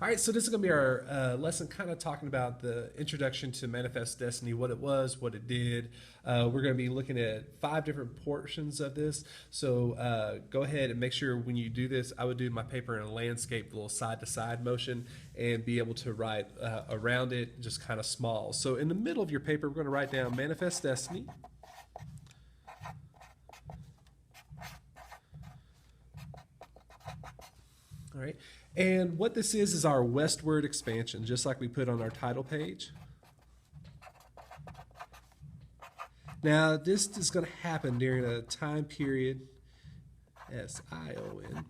All right, so this is going to be our lesson kind of talking about the introduction to Manifest Destiny, what it was, what it did. We're going to be looking at 5 different portions of this. So go ahead and make sure when you do this, I would do my paper in a landscape, little side to side motion, and be able to write around it just kind of small. So in the middle of your paper, we're going to write down Manifest Destiny. All right. And what this is our westward expansion, just like we put on our title page. Now, this is going to happen during a time period, SION.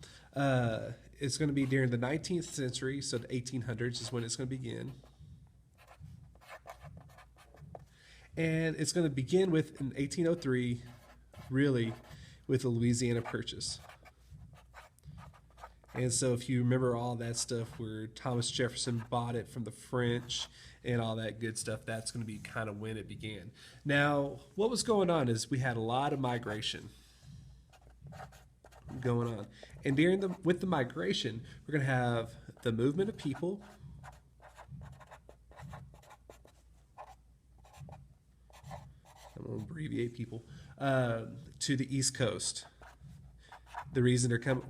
It's going to be during the 19th century, so the 1800s is when it's going to begin. And it's going to begin with, in 1803, really, with the Louisiana Purchase. And so if you remember all that stuff where Thomas Jefferson bought it from the French and all that good stuff, that's going to be kind of when it began. Now, what was going on is we had a lot of migration going on. And with the migration, we're going to have the movement of people. I'm going to abbreviate people to the East Coast. The reason they're coming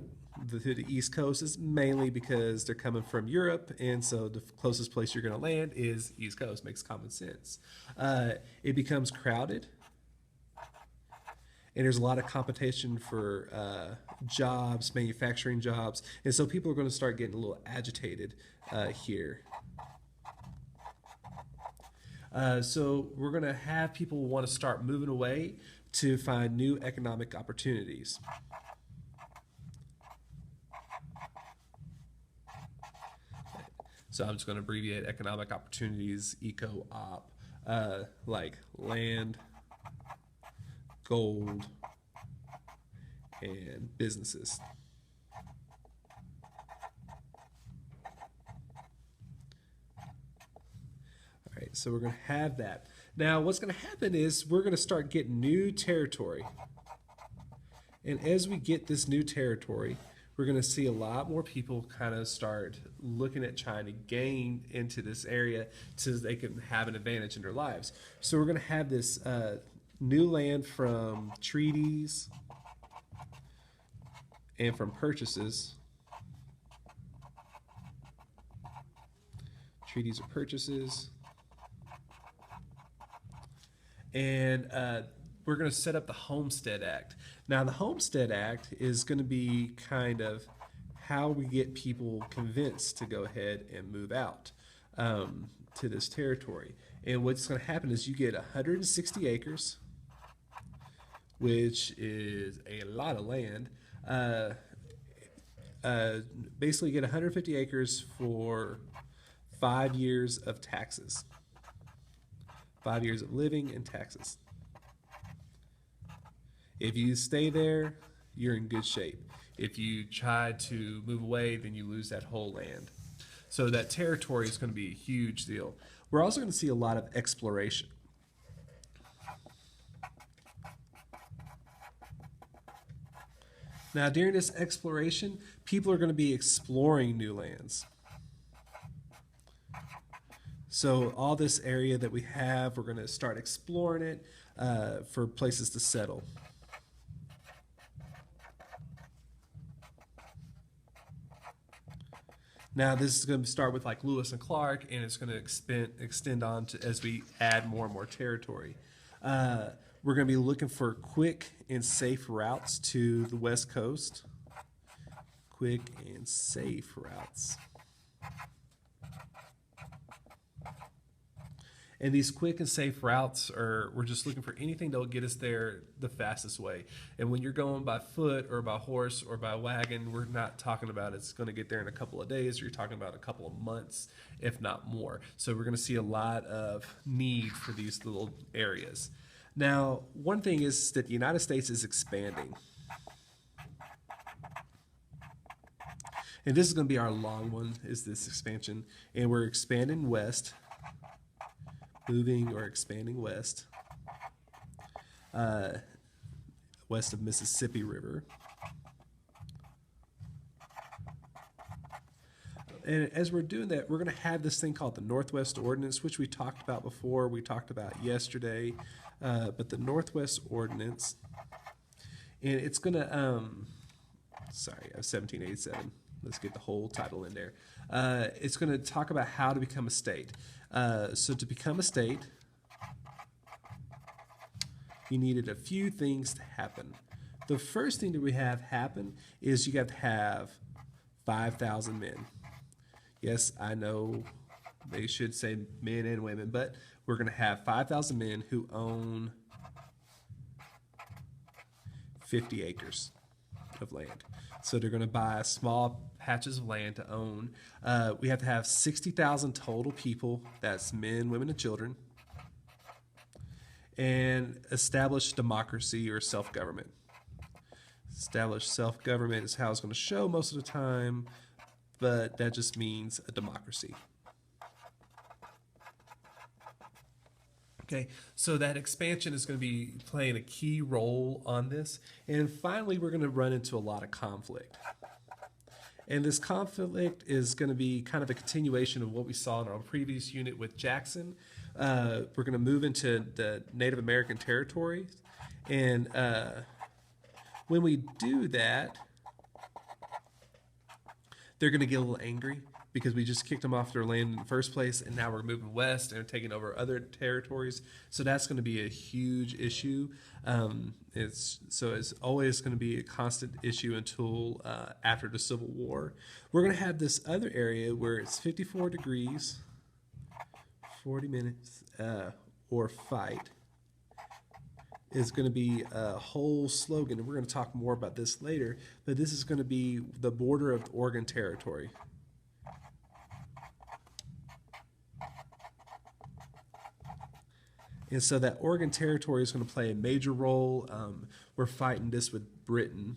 to the East Coast is mainly because they're coming from Europe, and so the closest place you're going to land is East Coast. Makes common sense. It becomes crowded, and there's a lot of competition for jobs, manufacturing jobs, and so people are going to start getting a little agitated here. So we're going to have people want to start moving away to find new economic opportunities. So I'm just going to abbreviate economic opportunities, eco-op, like land, gold, and businesses. All right, so we're going to have that. Now, what's going to happen is we're going to start getting new territory. And as we get this new territory, we're going to see a lot more people kind of start looking at trying to gain into this area so they can have an advantage in their lives. So we're going to have this new land from treaties and from purchases. Treaties or purchases. And we're going to set up the Homestead Act. Now, the Homestead Act is going to be kind of how we get people convinced to go ahead and move out to this territory. And what's going to happen is you get 160 acres, which is a lot of land. Basically, you get 150 acres for 5 years of taxes. 5 years of living and taxes. If you stay there, you're in good shape. If you try to move away, then you lose that whole land. So that territory is going to be a huge deal. We're also going to see a lot of exploration. Now, during this exploration, people are going to be exploring new lands. So all this area that we have, we're going to start exploring it for places to settle. Now this is going to start with like Lewis and Clark, and it's going to extend on to as we add more and more territory. We're going to be looking for quick and safe routes to the West Coast. Quick and safe routes. And these quick and safe routes we're just looking for anything that will get us there the fastest way. And when you're going by foot or by horse or by wagon, we're not talking about it's going to get there in a couple of days. You're talking about a couple of months, if not more. So we're going to see a lot of need for these little areas. Now, one thing is that the United States is expanding. And this is going to be our long one, is this expansion. And we're expanding west. Moving or expanding west, west of Mississippi River. And as we're doing that, we're going to have this thing called the Northwest Ordinance, which we talked about before. We talked about yesterday. But the Northwest Ordinance, and it's going to, sorry, I have 1787. Let's get the whole title in there. It's going to talk about how to become a state. So to become a state, you needed a few things to happen. The first thing that we have happen is you have to have 5,000 men. Yes, I know they should say men and women, but we're going to have 5,000 men who own 50 acres of land. So they're going to buy small patches of land to own. We have to have 60,000 total people. That's men, women, and children. And establish democracy or self-government. Establish self-government is how it's going to show most of the time, but that just means a democracy. Okay, so that expansion is going to be playing a key role on this. And finally, we're going to run into a lot of conflict. And this conflict is going to be kind of a continuation of what we saw in our previous unit with Jackson. We're going to move into the Native American territories. And when we do that, they're going to get a little angry because we just kicked them off their land in the first place, and now we're moving west and taking over other territories. So that's going to be a huge issue. It's always going to be a constant issue until after the Civil War. We're going to have this other area where it's 54 degrees, 40 minutes, or fight. Is going to be a whole slogan, and we're going to talk more about this later, but this is going to be the border of the Oregon Territory. And so that Oregon Territory is going to play a major role. We're fighting this with Britain.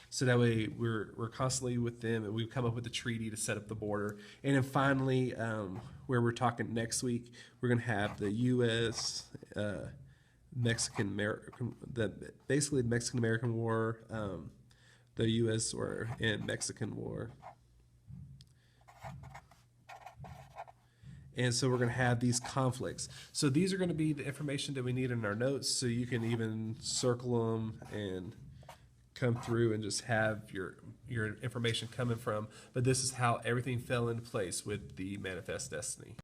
So that way we're constantly with them, and we've come up with a treaty to set up the border. And then finally, where we're talking next week, we're going to have the U.S. Mexican-American, basically the Mexican-American War, the U.S. and Mexican War. And so we're going to have these conflicts. So these are going to be the information that we need in our notes, so you can even circle them and come through and just have your information coming from. But this is how everything fell into place with the Manifest Destiny.